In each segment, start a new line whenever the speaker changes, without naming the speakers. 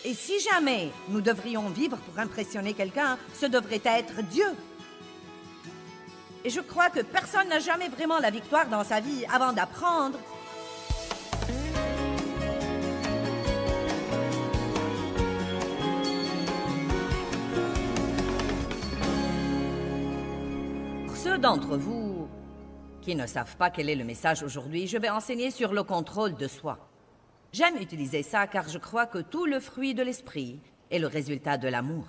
Et si jamais nous devrions vivre pour impressionner quelqu'un, ce devrait être Dieu. Et je crois que personne n'a jamais vraiment la victoire dans sa vie avant d'apprendre. Pour ceux d'entre vous qui ne savent pas quel est le message aujourd'hui, je vais enseigner sur le contrôle de soi. J'aime utiliser ça car je crois que tout le fruit de l'esprit est le résultat de l'amour.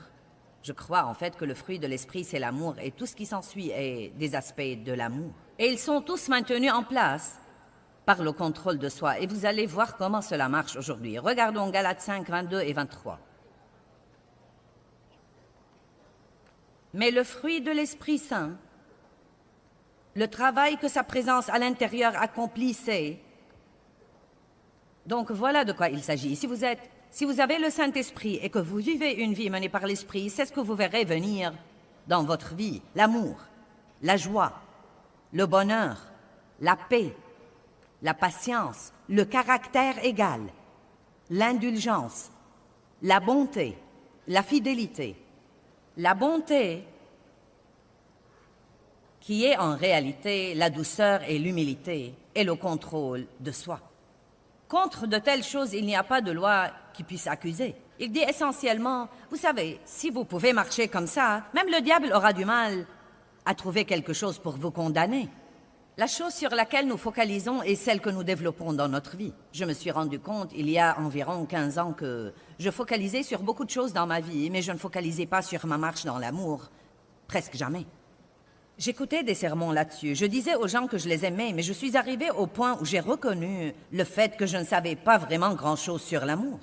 Je crois en fait que le fruit de l'esprit, c'est l'amour et tout ce qui s'ensuit est des aspects de l'amour. Et ils sont tous maintenus en place par le contrôle de soi. Et vous allez voir comment cela marche aujourd'hui. Regardons Galates 5, 22 et 23. Mais le fruit de l'Esprit Saint, le travail que sa présence à l'intérieur accomplissait. Donc voilà de quoi il s'agit. Si vous avez le Saint-Esprit et que vous vivez une vie menée par l'Esprit, c'est ce que vous verrez venir dans votre vie. L'amour, la joie, le bonheur, la paix, la patience, le caractère égal, l'indulgence, la bonté, la fidélité. La bonté qui est en réalité la douceur et l'humilité et le contrôle de soi. Contre de telles choses, il n'y a pas de loi qui puisse accuser. Il dit essentiellement, vous savez, si vous pouvez marcher comme ça, même le diable aura du mal à trouver quelque chose pour vous condamner. La chose sur laquelle nous focalisons est celle que nous développons dans notre vie. Je me suis rendu compte, il y a environ 15 ans, que je focalisais sur beaucoup de choses dans ma vie, mais je ne focalisais pas sur ma marche dans l'amour. Presque jamais. J'écoutais des sermons là-dessus. Je disais aux gens que je les aimais, mais je suis arrivée au point où j'ai reconnu le fait que je ne savais pas vraiment grand-chose sur l'amour.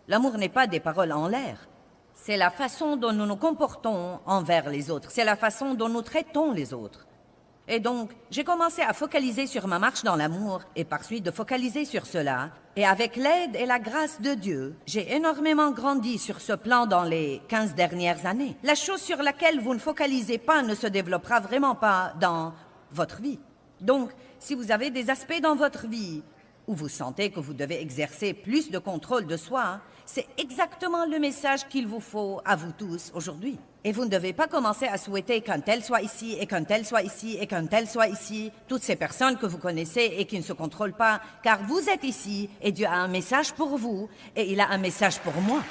L'amour n'est pas des paroles en l'air. C'est la façon dont nous nous comportons envers les autres. C'est la façon dont nous traitons les autres. Et donc, j'ai commencé à focaliser sur ma marche dans l'amour et par suite de focaliser sur cela. Et avec l'aide et la grâce de Dieu, j'ai énormément grandi sur ce plan dans les 15 dernières années. La chose sur laquelle vous ne focalisez pas ne se développera vraiment pas dans votre vie. Donc, si vous avez des aspects dans votre vie où vous sentez que vous devez exercer plus de contrôle de soi, c'est exactement le message qu'il vous faut à vous tous aujourd'hui. Et vous ne devez pas commencer à souhaiter qu'un tel soit ici, et qu'un tel soit ici, et qu'un tel soit ici, toutes ces personnes que vous connaissez et qui ne se contrôlent pas, car vous êtes ici, et Dieu a un message pour vous, et il a un message pour moi.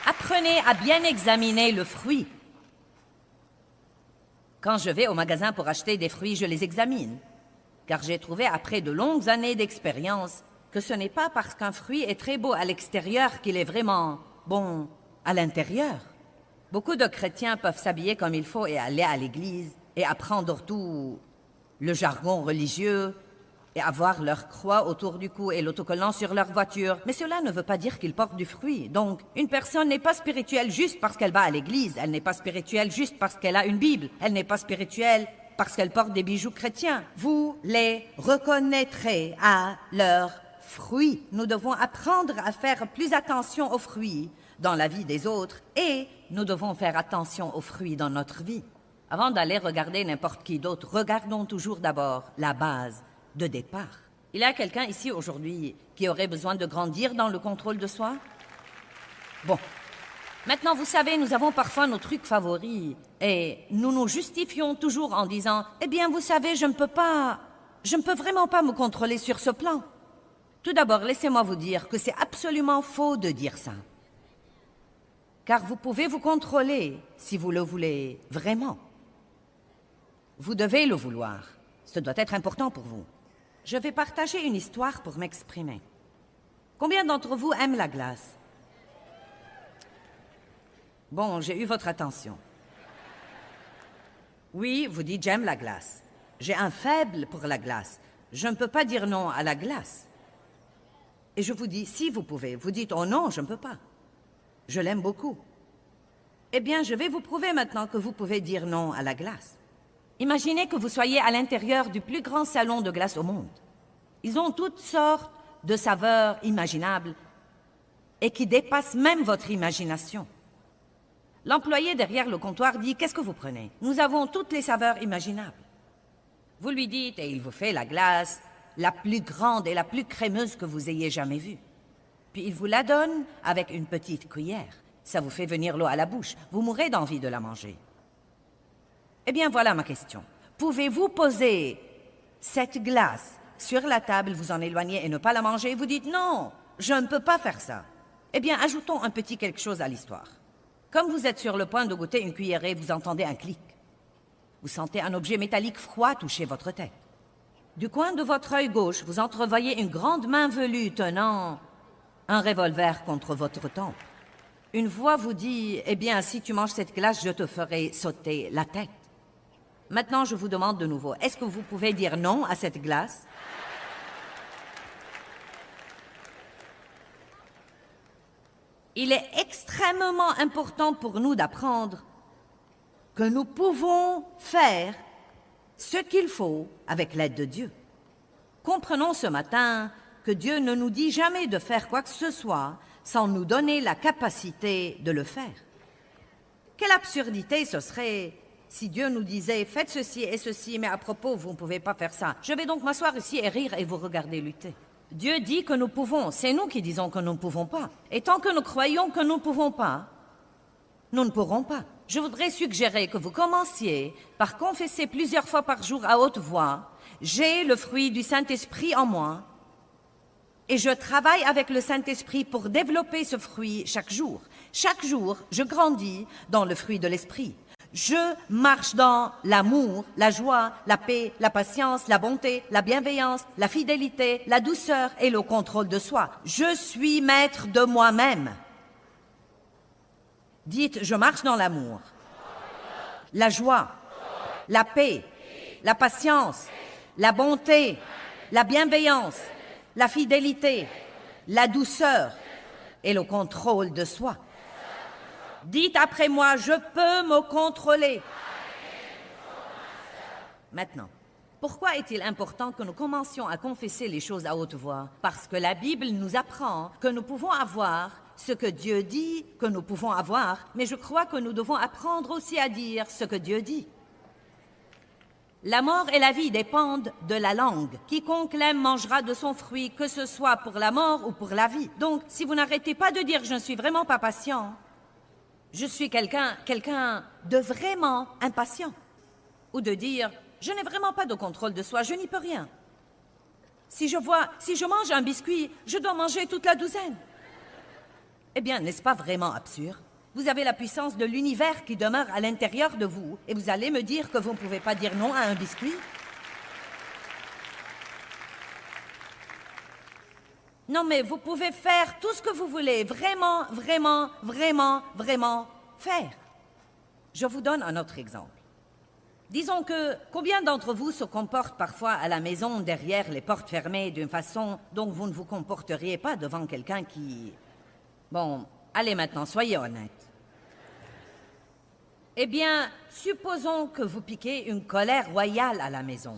Apprenez à bien examiner le fruit. Quand je vais au magasin pour acheter des fruits, je les examine, car j'ai trouvé après de longues années d'expérience que ce n'est pas parce qu'un fruit est très beau à l'extérieur qu'il est vraiment bon à l'intérieur. Beaucoup de chrétiens peuvent s'habiller comme il faut et aller à l'église et apprendre tout le jargon religieux et avoir leur croix autour du cou et l'autocollant sur leur voiture. Mais cela ne veut pas dire qu'ils portent du fruit. Donc, une personne n'est pas spirituelle juste parce qu'elle va à l'église. Elle n'est pas spirituelle juste parce qu'elle a une Bible. Elle n'est pas spirituelle parce qu'elle porte des bijoux chrétiens. Vous les reconnaîtrez à leurs fruits. Nous devons apprendre à faire plus attention aux fruits dans la vie des autres et nous devons faire attention aux fruits dans notre vie. Avant d'aller regarder n'importe qui d'autre, regardons toujours d'abord la base de départ. Il y a quelqu'un ici aujourd'hui qui aurait besoin de grandir dans le contrôle de soi? Bon. Maintenant, vous savez, nous avons parfois nos trucs favoris et nous nous justifions toujours en disant « Eh bien, vous savez, je ne peux vraiment pas me contrôler sur ce plan. » Tout d'abord, laissez-moi vous dire que c'est absolument faux de dire ça. Car vous pouvez vous contrôler si vous le voulez vraiment. Vous devez le vouloir. Ce doit être important pour vous. Je vais partager une histoire pour m'exprimer. Combien d'entre vous aiment la glace? Bon, j'ai eu votre attention. Oui, vous dites j'aime la glace. J'ai un faible pour la glace. Je ne peux pas dire non à la glace. Et je vous dis, si vous pouvez, vous dites, oh non, je ne peux pas. Je l'aime beaucoup. Eh bien, je vais vous prouver maintenant que vous pouvez dire non à la glace. Imaginez que vous soyez à l'intérieur du plus grand salon de glace au monde. Ils ont toutes sortes de saveurs imaginables et qui dépassent même votre imagination. L'employé derrière le comptoir dit, qu'est-ce que vous prenez? Nous avons toutes les saveurs imaginables. Vous lui dites et il vous fait la glace la plus grande et la plus crémeuse que vous ayez jamais vue. Puis il vous la donne avec une petite cuillère. Ça vous fait venir l'eau à la bouche. Vous mourrez d'envie de la manger. Eh bien, voilà ma question. Pouvez-vous poser cette glace sur la table, vous en éloigner et ne pas la manger? Vous dites non, je ne peux pas faire ça. Eh bien, ajoutons un petit quelque chose à l'histoire. Comme vous êtes sur le point de goûter une cuillerée, vous entendez un clic. Vous sentez un objet métallique froid toucher votre tête. Du coin de votre œil gauche, vous entrevoyez une grande main velue tenant un revolver contre votre tempe. Une voix vous dit « Eh bien, si tu manges cette glace, je te ferai sauter la tête. » Maintenant, je vous demande de nouveau, est-ce que vous pouvez dire non à cette glace? Il est extrêmement important pour nous d'apprendre que nous pouvons faire ce qu'il faut avec l'aide de Dieu. Comprenons ce matin que Dieu ne nous dit jamais de faire quoi que ce soit sans nous donner la capacité de le faire. Quelle absurdité ce serait si Dieu nous disait « Faites ceci et ceci, mais à propos, vous ne pouvez pas faire ça. Je vais donc m'asseoir ici et rire et vous regarder lutter. » Dieu dit que nous pouvons, c'est nous qui disons que nous ne pouvons pas. Et tant que nous croyons que nous ne pouvons pas, nous ne pourrons pas. Je voudrais suggérer que vous commenciez par confesser plusieurs fois par jour à haute voix « J'ai le fruit du Saint-Esprit en moi » et je travaille avec le Saint-Esprit pour développer ce fruit chaque jour. Chaque jour, je grandis dans le fruit de l'Esprit. Je marche dans l'amour, la joie, la paix, la patience, la bonté, la bienveillance, la fidélité, la douceur et le contrôle de soi. Je suis maître de moi-même. Dites, je marche dans l'amour, la joie, la paix, la patience, la bonté, la bienveillance, la fidélité, la douceur et le contrôle de soi. Dites après moi, je peux me contrôler. Maintenant, pourquoi est-il important que nous commencions à confesser les choses à haute voix? Parce que la Bible nous apprend que nous pouvons avoir ce que Dieu dit que nous pouvons avoir, mais je crois que nous devons apprendre aussi à dire ce que Dieu dit. La mort et la vie dépendent de la langue. Quiconque l'aime mangera de son fruit, que ce soit pour la mort ou pour la vie. Donc, si vous n'arrêtez pas de dire « je ne suis vraiment pas patient », je suis quelqu'un de vraiment impatient. Ou de dire « je n'ai vraiment pas de contrôle de soi, je n'y peux rien ». Si je mange un biscuit, je dois manger toute la douzaine. Eh bien, n'est-ce pas vraiment absurde? Vous avez la puissance de l'univers qui demeure à l'intérieur de vous et vous allez me dire que vous ne pouvez pas dire non à un biscuit? Non, mais vous pouvez faire tout ce que vous voulez, vraiment, vraiment, vraiment, vraiment faire. Je vous donne un autre exemple. Disons que combien d'entre vous se comportent parfois à la maison derrière les portes fermées d'une façon dont vous ne vous comporteriez pas devant quelqu'un qui... Bon, allez maintenant, soyez honnête. Eh bien, supposons que vous piquez une colère royale à la maison.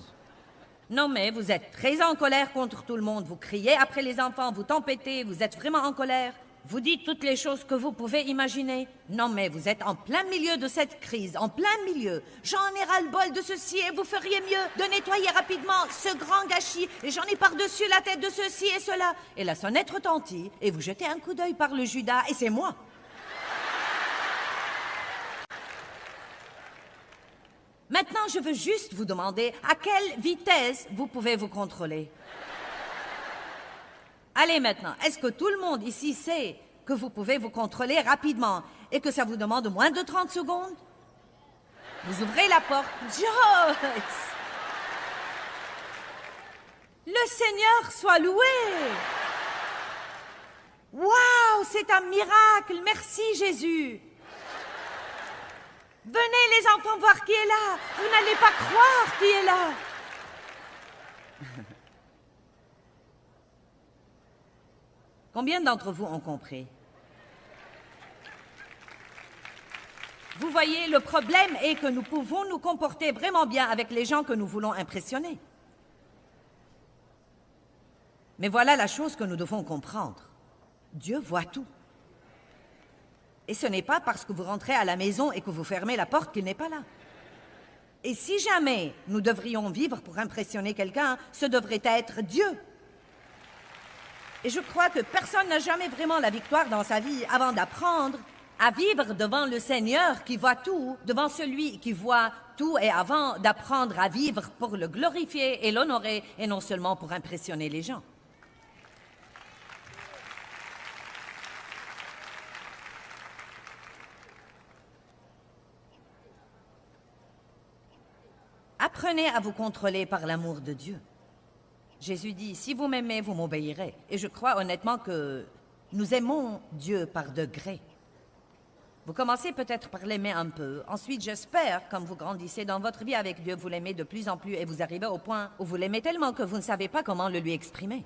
Non, mais vous êtes très en colère contre tout le monde. Vous criez après les enfants, vous tempêtez, vous êtes vraiment en colère. Vous dites toutes les choses que vous pouvez imaginer. Non, mais vous êtes en plein milieu de cette crise, en plein milieu. J'en ai ras-le-bol de ceci et vous feriez mieux de nettoyer rapidement ce grand gâchis. Et j'en ai par-dessus la tête de ceci et cela. Et la sonnette retentit et vous jetez un coup d'œil par le Judas et c'est moi. Maintenant, je veux juste vous demander à quelle vitesse vous pouvez vous contrôler. Allez maintenant, est-ce que tout le monde ici sait que vous pouvez vous contrôler rapidement et que ça vous demande moins de 30 secondes? Vous ouvrez la porte. Joyce! Le Seigneur soit loué! Waouh, c'est un miracle! Merci Jésus! Venez les enfants voir qui est là. Vous n'allez pas croire qui est là. Combien d'entre vous ont compris? Vous voyez, le problème est que nous pouvons nous comporter vraiment bien avec les gens que nous voulons impressionner. Mais voilà la chose que nous devons comprendre. Dieu voit tout. Et ce n'est pas parce que vous rentrez à la maison et que vous fermez la porte qu'il n'est pas là. Et si jamais nous devrions vivre pour impressionner quelqu'un, ce devrait être Dieu. Et je crois que personne n'a jamais vraiment la victoire dans sa vie avant d'apprendre à vivre devant le Seigneur qui voit tout, devant celui qui voit tout, et avant d'apprendre à vivre pour le glorifier et l'honorer, et non seulement pour impressionner les gens. Apprenez à vous contrôler par l'amour de Dieu. Jésus dit, si vous m'aimez, vous m'obéirez. Et je crois honnêtement que nous aimons Dieu par degrés. Vous commencez peut-être par l'aimer un peu. Ensuite, j'espère, comme vous grandissez dans votre vie avec Dieu, vous l'aimez de plus en plus et vous arrivez au point où vous l'aimez tellement que vous ne savez pas comment le lui exprimer.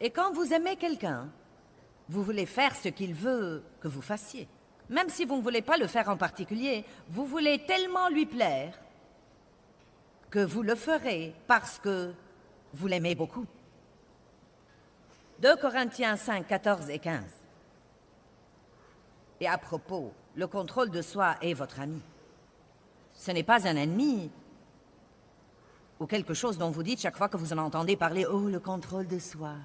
Et quand vous aimez quelqu'un, vous voulez faire ce qu'il veut que vous fassiez. Même si vous ne voulez pas le faire en particulier, vous voulez tellement lui plaire que vous le ferez parce que vous l'aimez beaucoup. 2 Corinthiens 5, 14 et 15. Et à propos, le contrôle de soi est votre ami. Ce n'est pas un ennemi ou quelque chose dont vous dites chaque fois que vous en entendez parler, « Oh, le contrôle de soi !»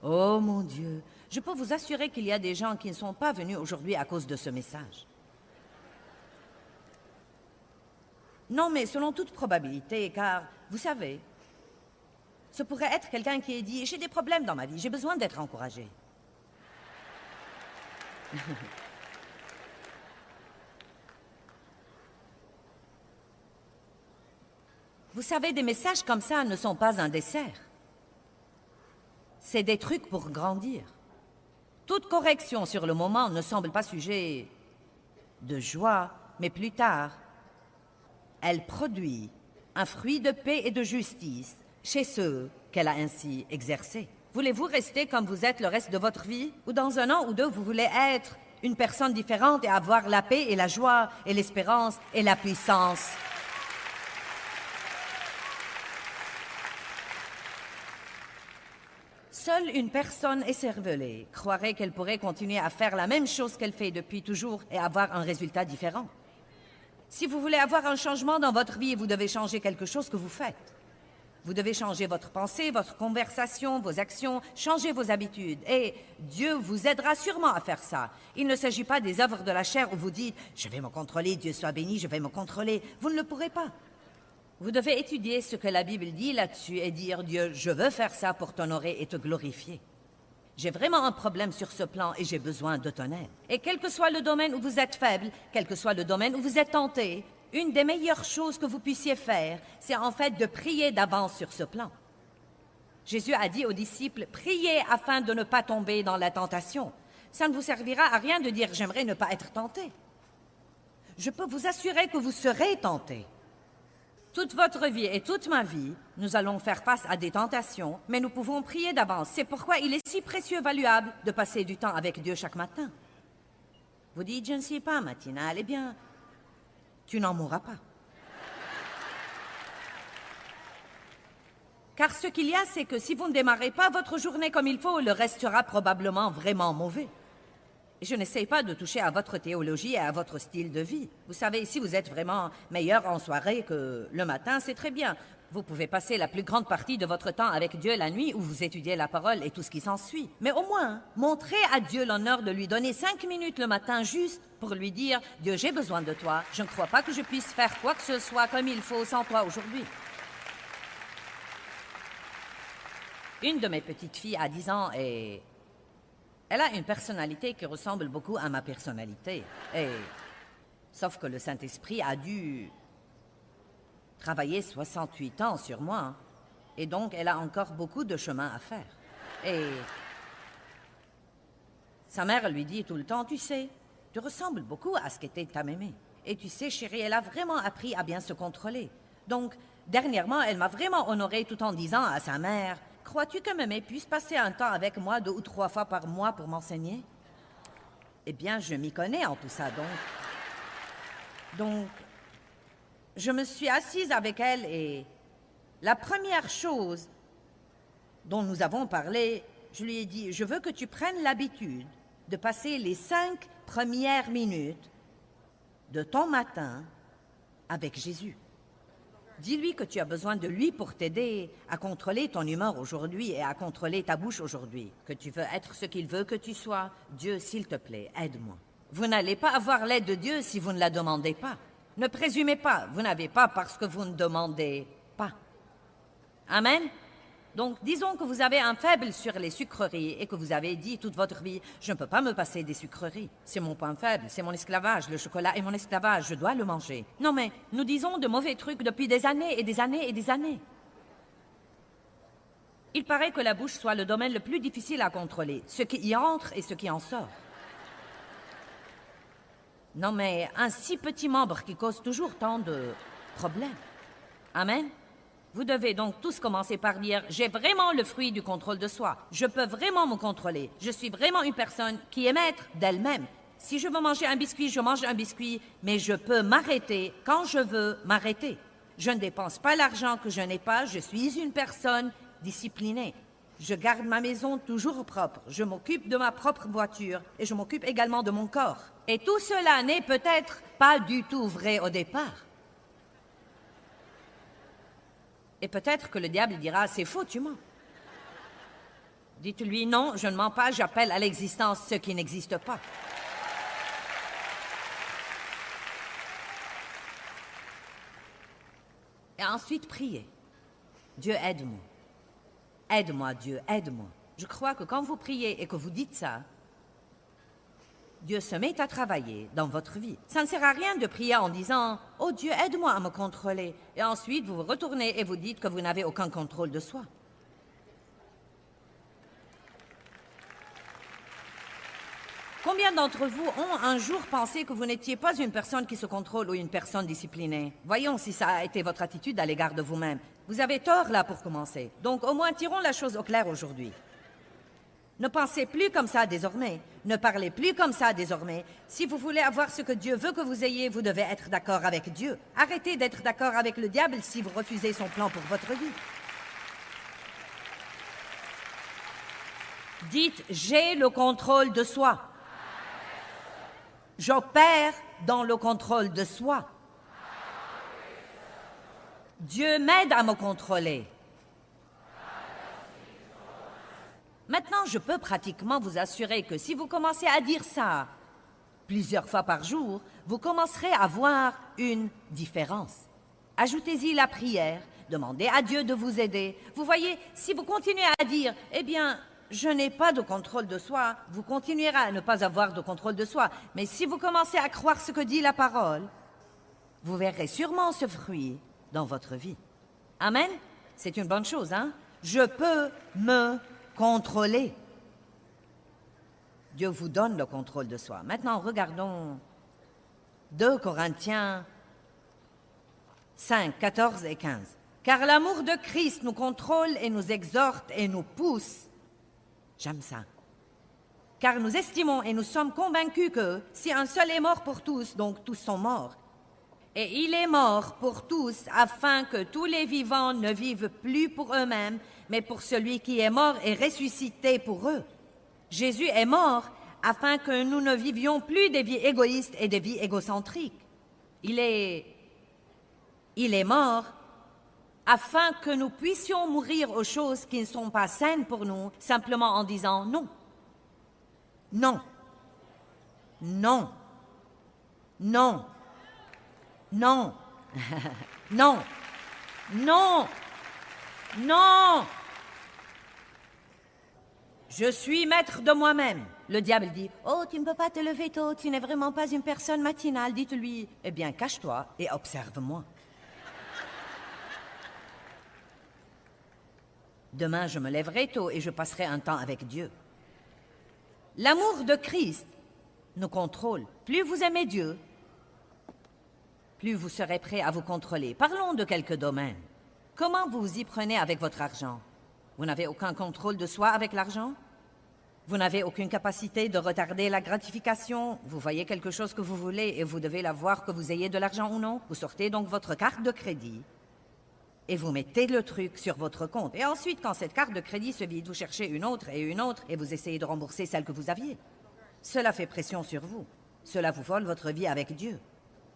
Oh mon Dieu, je peux vous assurer qu'il y a des gens qui ne sont pas venus aujourd'hui à cause de ce message. Non, mais selon toute probabilité, car, vous savez, ce pourrait être quelqu'un qui ait dit « J'ai des problèmes dans ma vie, j'ai besoin d'être encouragé. » Vous savez, des messages comme ça ne sont pas un dessert. C'est des trucs pour grandir. Toute correction sur le moment ne semble pas sujet de joie, mais plus tard, elle produit un fruit de paix et de justice chez ceux qu'elle a ainsi exercés. Voulez-vous rester comme vous êtes le reste de votre vie? Ou dans un an ou deux, vous voulez être une personne différente et avoir la paix et la joie et l'espérance et la puissance? Seule une personne écervelée croirait qu'elle pourrait continuer à faire la même chose qu'elle fait depuis toujours et avoir un résultat différent. Si vous voulez avoir un changement dans votre vie, vous devez changer quelque chose que vous faites. Vous devez changer votre pensée, votre conversation, vos actions, changer vos habitudes. Et Dieu vous aidera sûrement à faire ça. Il ne s'agit pas des œuvres de la chair où vous dites « Je vais me contrôler, Dieu soit béni, je vais me contrôler ». Vous ne le pourrez pas. Vous devez étudier ce que la Bible dit là-dessus et dire « Dieu, je veux faire ça pour t'honorer et te glorifier. J'ai vraiment un problème sur ce plan et j'ai besoin de ton aide. » Et quel que soit le domaine où vous êtes faible, quel que soit le domaine où vous êtes tenté, une des meilleures choses que vous puissiez faire, c'est en fait de prier d'avance sur ce plan. Jésus a dit aux disciples « Priez afin de ne pas tomber dans la tentation. » Ça ne vous servira à rien de dire « J'aimerais ne pas être tenté. » Je peux vous assurer que vous serez tenté. Toute votre vie et toute ma vie, nous allons faire face à des tentations, mais nous pouvons prier d'avance. C'est pourquoi il est si précieux, valuable, de passer du temps avec Dieu chaque matin. Vous dites, je ne suis pas matinale, eh bien, tu n'en mourras pas. Car ce qu'il y a, c'est que si vous ne démarrez pas votre journée comme il faut, le reste sera probablement vraiment mauvais. Je n'essaie pas de toucher à votre théologie et à votre style de vie. Vous savez, si vous êtes vraiment meilleur en soirée que le matin, c'est très bien. Vous pouvez passer la plus grande partie de votre temps avec Dieu la nuit où vous étudiez la parole et tout ce qui s'ensuit. Mais au moins, montrez à Dieu l'honneur de lui donner 5 minutes le matin juste pour lui dire « Dieu, j'ai besoin de toi. Je ne crois pas que je puisse faire quoi que ce soit comme il faut sans toi aujourd'hui. » Une de mes petites filles a 10 ans et elle a une personnalité qui ressemble beaucoup à ma personnalité. Sauf que le Saint-Esprit a dû travailler 68 ans sur moi. Et donc, elle a encore beaucoup de chemin à faire. Et sa mère lui dit tout le temps, « Tu sais, tu ressembles beaucoup à ce qu'était ta mémé. Et tu sais, chérie, elle a vraiment appris à bien se contrôler. Donc, dernièrement, elle m'a vraiment honorée tout en disant à sa mère, « Crois-tu que mémé puisse passer un temps avec moi 2 ou 3 fois par mois pour m'enseigner? » Eh bien, je m'y connais en tout ça, donc, je me suis assise avec elle et la première chose dont nous avons parlé, je lui ai dit, « Je veux que tu prennes l'habitude de passer les 5 premières minutes de ton matin avec Jésus. Dis-lui que tu as besoin de lui pour t'aider à contrôler ton humeur aujourd'hui et à contrôler ta bouche aujourd'hui, que tu veux être ce qu'il veut que tu sois. Dieu, s'il te plaît, aide-moi. Vous n'allez pas avoir l'aide de Dieu si vous ne la demandez pas. Ne présumez pas, vous n'avez pas parce que vous ne demandez pas. Amen. Donc, disons que vous avez un faible sur les sucreries et que vous avez dit toute votre vie, je ne peux pas me passer des sucreries. C'est mon point faible, c'est mon esclavage, le chocolat est mon esclavage, je dois le manger. Non mais, nous disons de mauvais trucs depuis des années et des années et des années. Il paraît que la bouche soit le domaine le plus difficile à contrôler, ce qui y entre et ce qui en sort. Non mais, un si petit membre qui cause toujours tant de problèmes. Amen. Vous devez donc tous commencer par dire « J'ai vraiment le fruit du contrôle de soi. Je peux vraiment me contrôler. Je suis vraiment une personne qui est maître d'elle-même. Si je veux manger un biscuit, je mange un biscuit, mais je peux m'arrêter quand je veux m'arrêter. Je ne dépense pas l'argent que je n'ai pas. Je suis une personne disciplinée. Je garde ma maison toujours propre. Je m'occupe de ma propre voiture et je m'occupe également de mon corps. Et tout cela n'est peut-être pas du tout vrai au départ. Et peut-être que le diable dira, c'est faux, tu mens. Dites-lui, non, je ne mens pas, j'appelle à l'existence ce qui n'existe pas. Et ensuite, priez. Dieu, aide-moi. Aide-moi, Dieu, aide-moi. Je crois que quand vous priez et que vous dites ça, Dieu se met à travailler dans votre vie. Ça ne sert à rien de prier en disant « Oh Dieu, aide-moi à me contrôler » et ensuite vous vous retournez et vous dites que vous n'avez aucun contrôle de soi. Combien d'entre vous ont un jour pensé que vous n'étiez pas une personne qui se contrôle ou une personne disciplinée? Voyons si ça a été votre attitude à l'égard de vous-même. Vous avez tort là pour commencer. Donc au moins tirons la chose au clair aujourd'hui. Ne pensez plus comme ça désormais. Ne parlez plus comme ça désormais. Si vous voulez avoir ce que Dieu veut que vous ayez, vous devez être d'accord avec Dieu. Arrêtez d'être d'accord avec le diable si vous refusez son plan pour votre vie. Dites, j'ai le contrôle de soi. J'opère dans le contrôle de soi. Dieu m'aide à me contrôler. Maintenant, je peux pratiquement vous assurer que si vous commencez à dire ça plusieurs fois par jour, vous commencerez à voir une différence. Ajoutez-y la prière, demandez à Dieu de vous aider. Vous voyez, si vous continuez à dire « Eh bien, je n'ai pas de contrôle de soi », vous continuerez à ne pas avoir de contrôle de soi. Mais si vous commencez à croire ce que dit la parole, vous verrez sûrement ce fruit dans votre vie. Amen? C'est une bonne chose, hein? Je peux me contrôler. Dieu vous donne le contrôle de soi. Maintenant, regardons 2 Corinthiens 5, 14 et 15. Car l'amour de Christ nous contrôle et nous exhorte et nous pousse. J'aime ça. Car nous estimons et nous sommes convaincus que si un seul est mort pour tous, donc tous sont morts. Et il est mort pour tous, afin que tous les vivants ne vivent plus pour eux-mêmes, mais pour celui qui est mort et ressuscité pour eux. Jésus est mort afin que nous ne vivions plus des vies égoïstes et des vies égocentriques. Il est mort afin que nous puissions mourir aux choses qui ne sont pas saines pour nous, simplement en disant non. Non. Non. Non. Non. Non. Non. Non. Je suis maître de moi-même. Le diable dit, « Oh, tu ne peux pas te lever tôt, tu n'es vraiment pas une personne matinale. » Dites-lui, « Eh bien, cache-toi et observe-moi. » Demain, je me lèverai tôt et je passerai un temps avec Dieu. L'amour de Christ nous contrôle. Plus vous aimez Dieu, plus vous serez prêt à vous contrôler. Parlons de quelques domaines. Comment vous vous y prenez avec votre argent? Vous n'avez aucun contrôle de soi avec l'argent? Vous n'avez aucune capacité de retarder la gratification? Vous voyez quelque chose que vous voulez et vous devez la voir que vous ayez de l'argent ou non? Vous sortez donc votre carte de crédit et vous mettez le truc sur votre compte. Et ensuite, quand cette carte de crédit se vide, vous cherchez une autre et vous essayez de rembourser celle que vous aviez. Cela fait pression sur vous. Cela vous vole votre vie avec Dieu.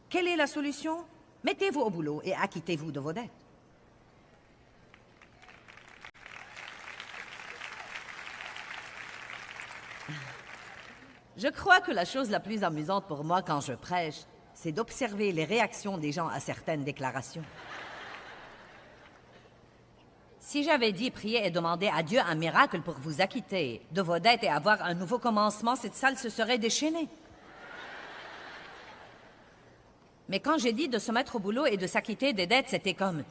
Quelle est la solution? Mettez-vous au boulot et acquittez-vous de vos dettes. Je crois que la chose la plus amusante pour moi quand je prêche, c'est d'observer les réactions des gens à certaines déclarations. Si j'avais dit prier et demander à Dieu un miracle pour vous acquitter de vos dettes et avoir un nouveau commencement, cette salle se serait déchaînée. Mais quand j'ai dit de se mettre au boulot et de s'acquitter des dettes, c'était comme...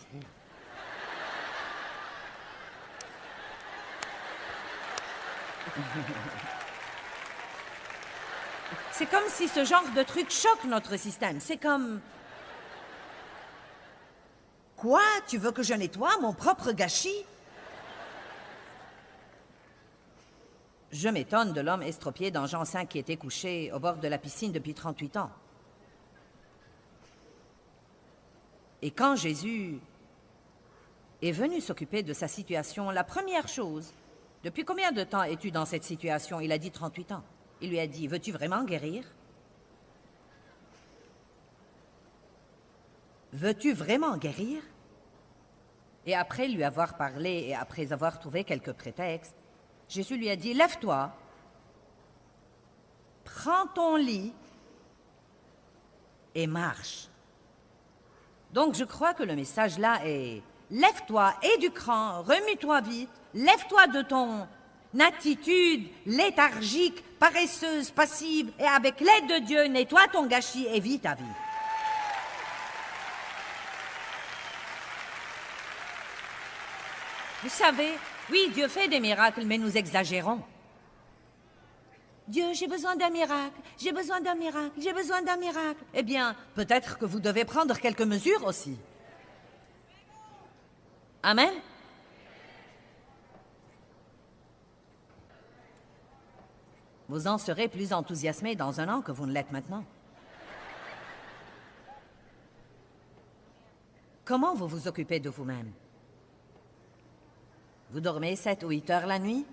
C'est comme si ce genre de truc choque notre système. C'est comme... Quoi? Tu veux que je nettoie mon propre gâchis? Je m'étonne de l'homme estropié dans Jean 5 qui était couché au bord de la piscine depuis 38 ans. Et quand Jésus est venu s'occuper de sa situation, la première chose... Depuis combien de temps es-tu dans cette situation? Il a dit 38 ans. Il lui a dit, veux-tu vraiment guérir? Veux-tu vraiment guérir? Et après lui avoir parlé et après avoir trouvé quelques prétextes, Jésus lui a dit, lève-toi, prends ton lit et marche. Donc je crois que le message là est, lève-toi, aie du cran, remue-toi vite, lève-toi de ton attitude léthargique, paresseuse, passive, et avec l'aide de Dieu, nettoie ton gâchis et vis ta vie. Vous savez, oui, Dieu fait des miracles, mais nous exagérons. Dieu, j'ai besoin d'un miracle, j'ai besoin d'un miracle, j'ai besoin d'un miracle. Eh bien, peut-être que vous devez prendre quelques mesures aussi. Amen? Vous en serez plus enthousiasmé dans un an que vous ne l'êtes maintenant. Comment vous vous occupez de vous-même? Vous dormez 7 ou 8 heures la nuit?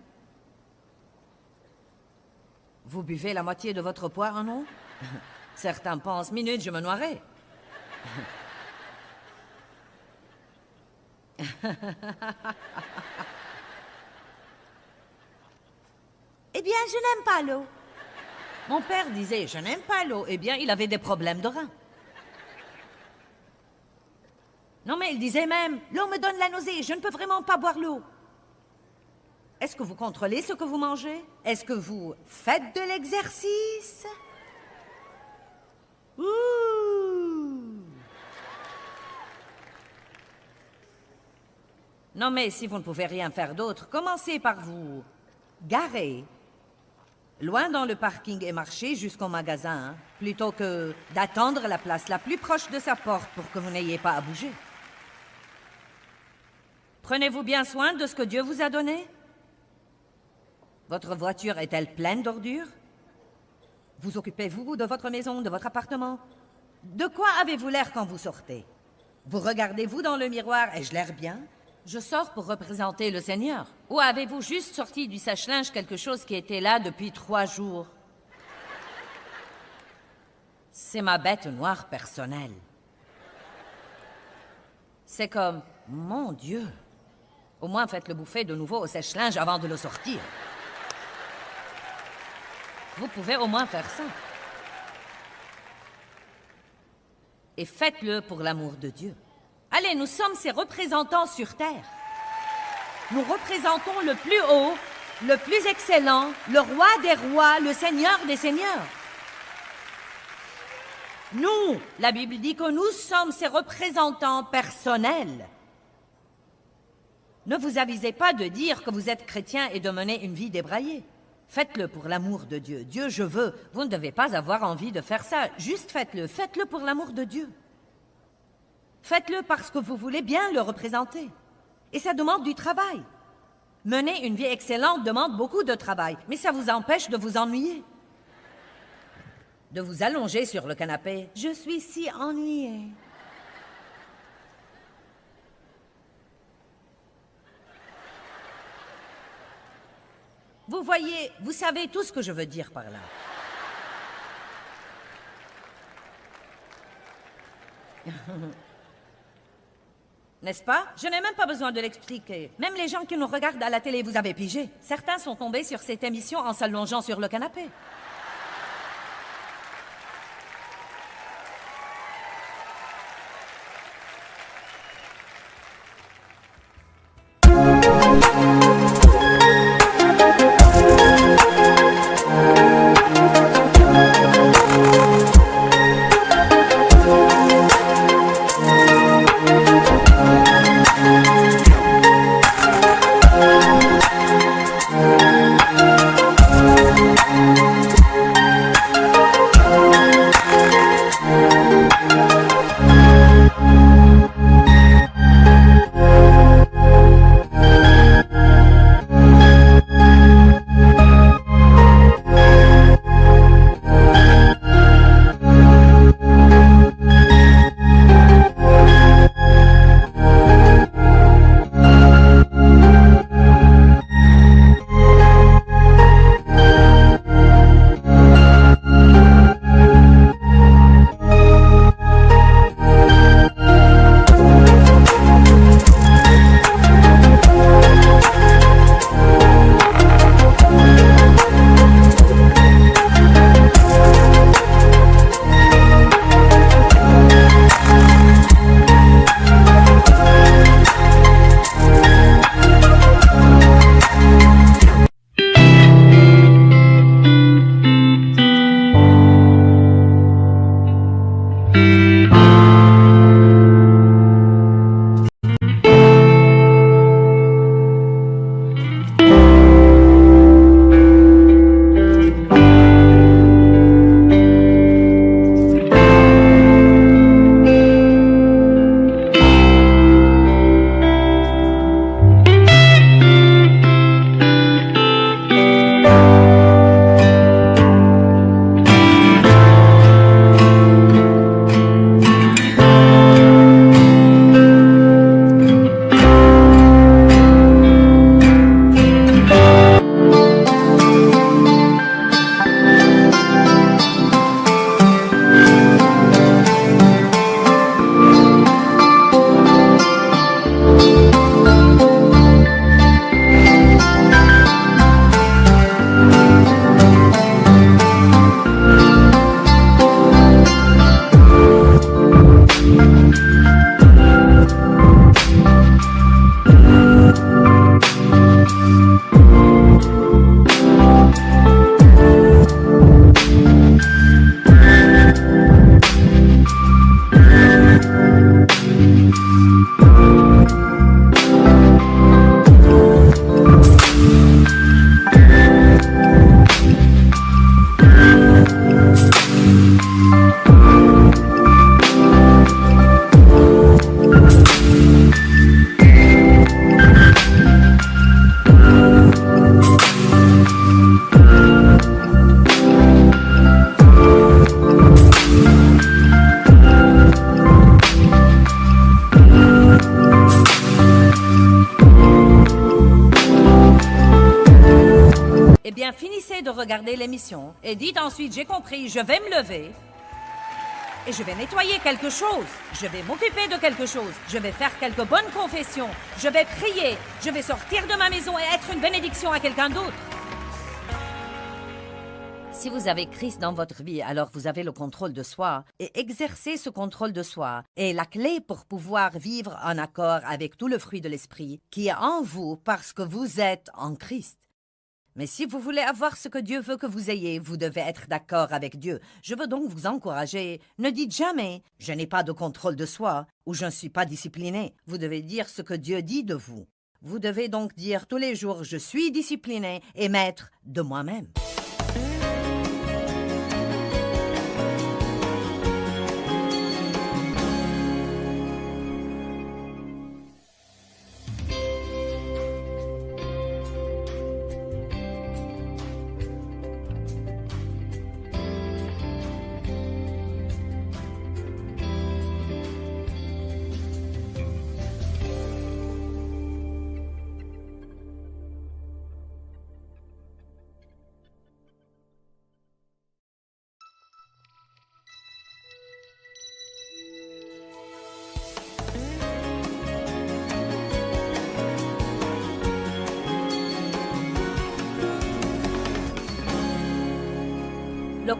Vous buvez la moitié de votre poids en eau? Certains pensent, minute, je me noierai. Eh bien, je n'aime pas l'eau. Mon père disait, je n'aime pas l'eau. Eh bien, il avait des problèmes de reins. Non, mais il disait même, l'eau me donne la nausée, je ne peux vraiment pas boire l'eau. Est-ce que vous contrôlez ce que vous mangez? Est-ce que vous faites de l'exercice? Ouh! Non, mais si vous ne pouvez rien faire d'autre, commencez par vous garer loin dans le parking et marcher jusqu'au magasin, plutôt que d'attendre la place la plus proche de sa porte pour que vous n'ayez pas à bouger. Prenez-vous bien soin de ce que Dieu vous a donné? Votre voiture est-elle pleine d'ordures? Vous occupez-vous de votre maison, de votre appartement? De quoi avez-vous l'air quand vous sortez? Vous regardez-vous dans le miroir, ai-je l'air bien? Je sors pour représenter le Seigneur. Ou avez-vous juste sorti du sèche-linge quelque chose qui était là depuis 3 jours? C'est ma bête noire personnelle. C'est comme, mon Dieu, au moins faites-le bouffer de nouveau au sèche-linge avant de le sortir. Vous pouvez au moins faire ça. Et faites-le pour l'amour de Dieu. Allez, nous sommes ses représentants sur terre. Nous représentons le plus haut, le plus excellent, le roi des rois, le seigneur des seigneurs. Nous, la Bible dit que nous sommes ses représentants personnels. Ne vous avisez pas de dire que vous êtes chrétien et de mener une vie débraillée. Faites-le pour l'amour de Dieu. Dieu, je veux. Vous ne devez pas avoir envie de faire ça. Juste faites-le. Faites-le pour l'amour de Dieu. Faites-le parce que vous voulez bien le représenter. Et ça demande du travail. Mener une vie excellente demande beaucoup de travail, mais ça vous empêche de vous ennuyer. De vous allonger sur le canapé. Je suis si ennuyée. Vous voyez, vous savez tout ce que je veux dire par là. N'est-ce pas? Je n'ai même pas besoin de l'expliquer. Même les gens qui nous regardent à la télé, vous avez pigé. Certains sont tombés sur cette émission en s'allongeant sur le canapé. Finissez de regarder l'émission et dites ensuite « J'ai compris, je vais me lever et je vais nettoyer quelque chose. Je vais m'occuper de quelque chose. Je vais faire quelques bonnes confessions. Je vais prier. Je vais sortir de ma maison et être une bénédiction à quelqu'un d'autre. » Si vous avez Christ dans votre vie, alors vous avez le contrôle de soi. Et exercer ce contrôle de soi est la clé pour pouvoir vivre en accord avec tout le fruit de l'esprit qui est en vous parce que vous êtes en Christ. Mais si vous voulez avoir ce que Dieu veut que vous ayez, vous devez être d'accord avec Dieu. Je veux donc vous encourager. Ne dites jamais « Je n'ai pas de contrôle de soi » ou « Je ne suis pas discipliné ». Vous devez dire ce que Dieu dit de vous. Vous devez donc dire tous les jours « Je suis discipliné et maître de moi-même ».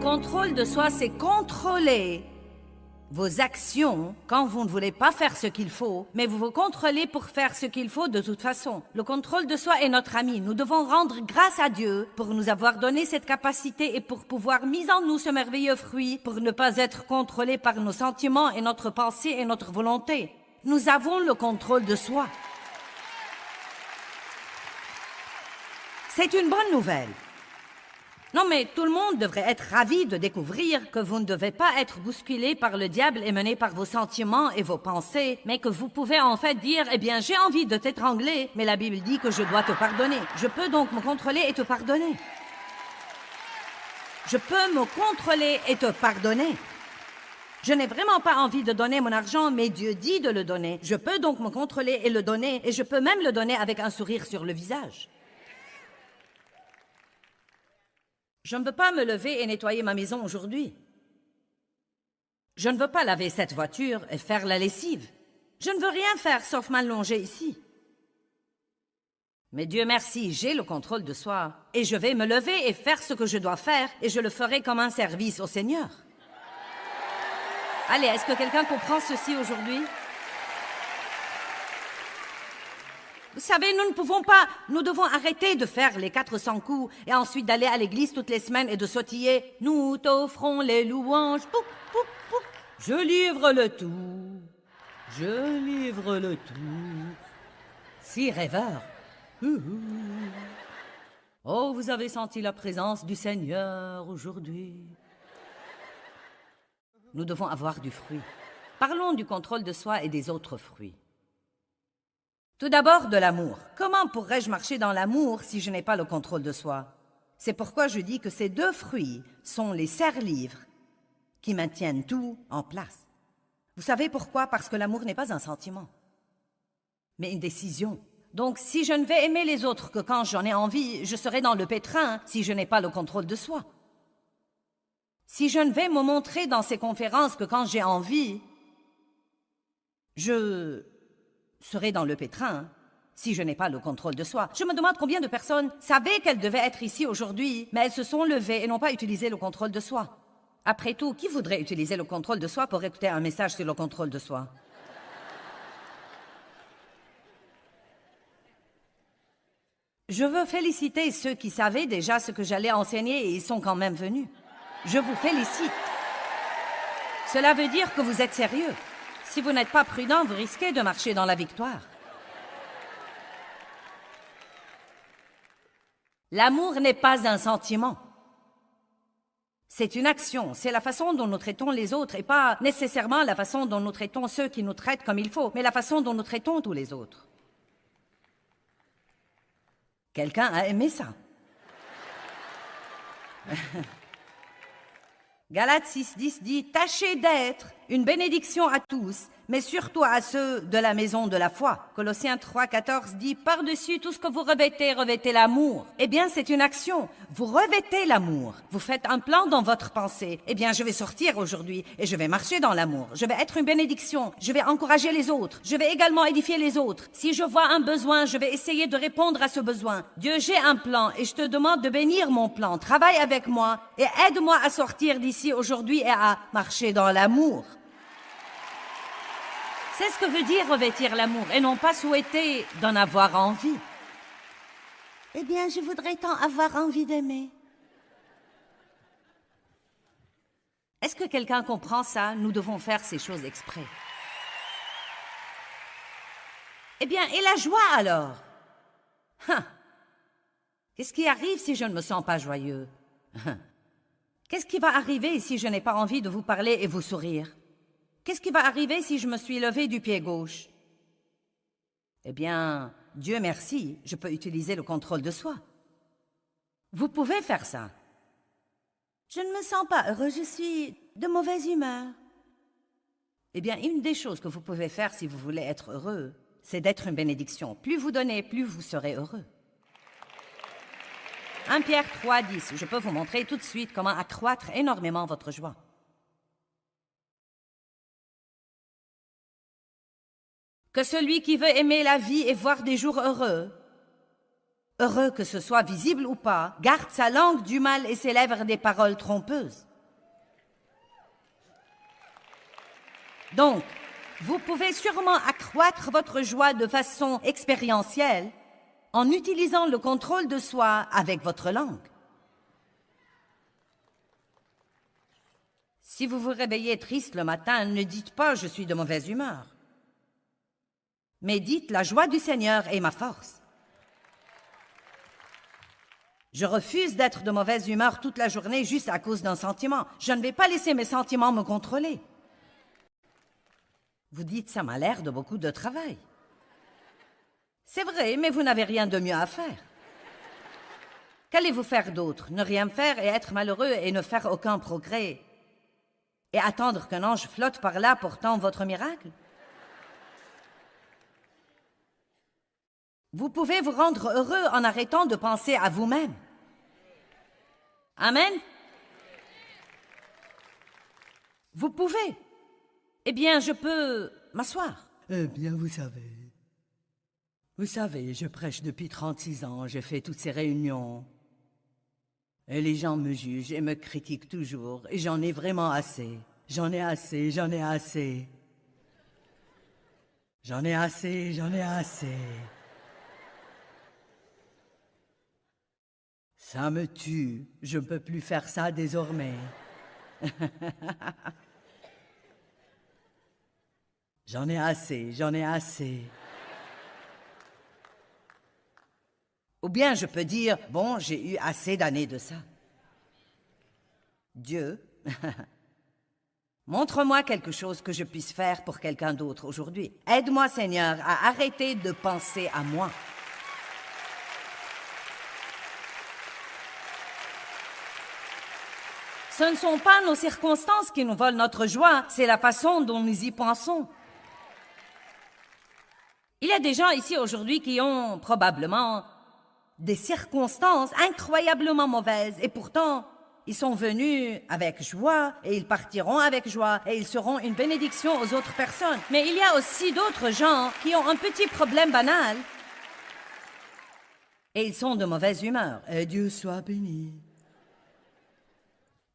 contrôle de soi, c'est contrôler vos actions quand vous ne voulez pas faire ce qu'il faut, mais vous vous contrôlez pour faire ce qu'il faut de toute façon. Le contrôle de soi est notre ami. Nous devons rendre grâce à Dieu pour nous avoir donné cette capacité et pour pouvoir mise en nous ce merveilleux fruit, pour ne pas être contrôlés par nos sentiments et notre pensée et notre volonté. Nous avons le contrôle de soi. C'est une bonne nouvelle. Non, mais tout le monde devrait être ravi de découvrir que vous ne devez pas être bousculé par le diable et mené par vos sentiments et vos pensées, mais que vous pouvez en fait dire « Eh bien, j'ai envie de t'étrangler, mais la Bible dit que je dois te pardonner. Je peux donc me contrôler et te pardonner. Je peux me contrôler et te pardonner. Je n'ai vraiment pas envie de donner mon argent, mais Dieu dit de le donner. Je peux donc me contrôler et le donner, et je peux même le donner avec un sourire sur le visage. Je ne veux pas me lever et nettoyer ma maison aujourd'hui. Je ne veux pas laver cette voiture et faire la lessive. Je ne veux rien faire sauf m'allonger ici. Mais Dieu merci, j'ai le contrôle de soi. Et je vais me lever et faire ce que je dois faire, et je le ferai comme un service au Seigneur. Allez, est-ce que quelqu'un comprend ceci aujourd'hui? Vous savez, nous devons arrêter de faire les 400 coups et ensuite d'aller à l'église toutes les semaines et de sautiller. Nous t'offrons les louanges. Pou, pou, pou. Je livre le tout. Je livre le tout. Si rêveur. Oh, vous avez senti la présence du Seigneur aujourd'hui. Nous devons avoir du fruit. Parlons du contrôle de soi et des autres fruits. Tout d'abord, de l'amour. Comment pourrais-je marcher dans l'amour si je n'ai pas le contrôle de soi? C'est pourquoi je dis que ces deux fruits sont les serre-livres qui maintiennent tout en place. Vous savez pourquoi? Parce que l'amour n'est pas un sentiment, mais une décision. Donc, si je ne vais aimer les autres que quand j'en ai envie, je serai dans le pétrin si je n'ai pas le contrôle de soi. Si je ne vais me montrer dans ces conférences que quand j'ai envie, je serai dans le pétrin si je n'ai pas le contrôle de soi. Je me demande combien de personnes savaient qu'elles devaient être ici aujourd'hui, mais elles se sont levées et n'ont pas utilisé le contrôle de soi. Après tout, qui voudrait utiliser le contrôle de soi pour écouter un message sur le contrôle de soi? Je veux féliciter ceux qui savaient déjà ce que j'allais enseigner et ils sont quand même venus. Je vous félicite. Cela veut dire que vous êtes sérieux. Si vous n'êtes pas prudent, vous risquez de marcher dans la victoire. L'amour n'est pas un sentiment. C'est une action. C'est la façon dont nous traitons les autres et pas nécessairement la façon dont nous traitons ceux qui nous traitent comme il faut, mais la façon dont nous traitons tous les autres. Quelqu'un a aimé ça? Galates 6:10 dit « Tâchez d'être une bénédiction à tous, mais surtout à ceux de la maison de la foi. » Colossiens 3:14 dit « Par-dessus tout ce que vous revêtez, revêtez l'amour. » Eh bien, c'est une action. Vous revêtez l'amour. Vous faites un plan dans votre pensée. Eh bien, je vais sortir aujourd'hui et je vais marcher dans l'amour. Je vais être une bénédiction. Je vais encourager les autres. Je vais également édifier les autres. Si je vois un besoin, je vais essayer de répondre à ce besoin. Dieu, j'ai un plan et je te demande de bénir mon plan. Travaille avec moi et aide-moi à sortir d'ici aujourd'hui et à marcher dans l'amour. C'est ce que veut dire revêtir l'amour et non pas souhaiter d'en avoir envie. Eh bien, je voudrais tant avoir envie d'aimer. Est-ce que quelqu'un comprend ça? Nous devons faire ces choses exprès. Eh bien, et la joie alors? Qu'est-ce qui arrive si je ne me sens pas joyeux? Qu'est-ce qui va arriver si je n'ai pas envie de vous parler et vous sourire? Qu'est-ce qui va arriver si je me suis levé du pied gauche? Eh bien, Dieu merci, je peux utiliser le contrôle de soi. Vous pouvez faire ça. Je ne me sens pas heureux, je suis de mauvaise humeur. Eh bien, une des choses que vous pouvez faire si vous voulez être heureux, c'est d'être une bénédiction. Plus vous donnez, plus vous serez heureux. 1 Pierre 3:10, je peux vous montrer tout de suite comment accroître énormément votre joie. Que celui qui veut aimer la vie et voir des jours heureux, heureux que ce soit visible ou pas, garde sa langue du mal et ses lèvres des paroles trompeuses. Donc, vous pouvez sûrement accroître votre joie de façon expérientielle en utilisant le contrôle de soi avec votre langue. Si vous vous réveillez triste le matin, ne dites pas « je suis de mauvaise humeur ». Mais dites « la joie du Seigneur est ma force ». Je refuse d'être de mauvaise humeur toute la journée juste à cause d'un sentiment. Je ne vais pas laisser mes sentiments me contrôler. Vous dites « ça m'a l'air de beaucoup de travail ». C'est vrai, mais vous n'avez rien de mieux à faire. Qu'allez-vous faire d'autre? Ne rien faire et être malheureux et ne faire aucun progrès? Et attendre qu'un ange flotte par là portant votre miracle? Vous pouvez vous rendre heureux en arrêtant de penser à vous-même. Amen? Vous pouvez. Eh bien, je peux m'asseoir.
Eh bien, vous savez, je prêche depuis 36 ans, j'ai fait toutes ces réunions. Et les gens me jugent et me critiquent toujours, et j'en ai vraiment assez. J'en ai assez. Ça me tue, je ne peux plus faire ça désormais. J'en ai assez.
Ou bien je peux dire, bon, j'ai eu assez d'années de ça. Dieu, montre-moi quelque chose que je puisse faire pour quelqu'un d'autre aujourd'hui. Aide-moi, Seigneur, à arrêter de penser à moi. Ce ne sont pas nos circonstances qui nous volent notre joie, c'est la façon dont nous y pensons. Il y a des gens ici aujourd'hui qui ont probablement des circonstances incroyablement mauvaises et pourtant, ils sont venus avec joie et ils partiront avec joie et ils seront une bénédiction aux autres personnes. Mais il y a aussi d'autres gens qui ont un petit problème banal et ils sont de mauvaise humeur.
Et Dieu soit béni.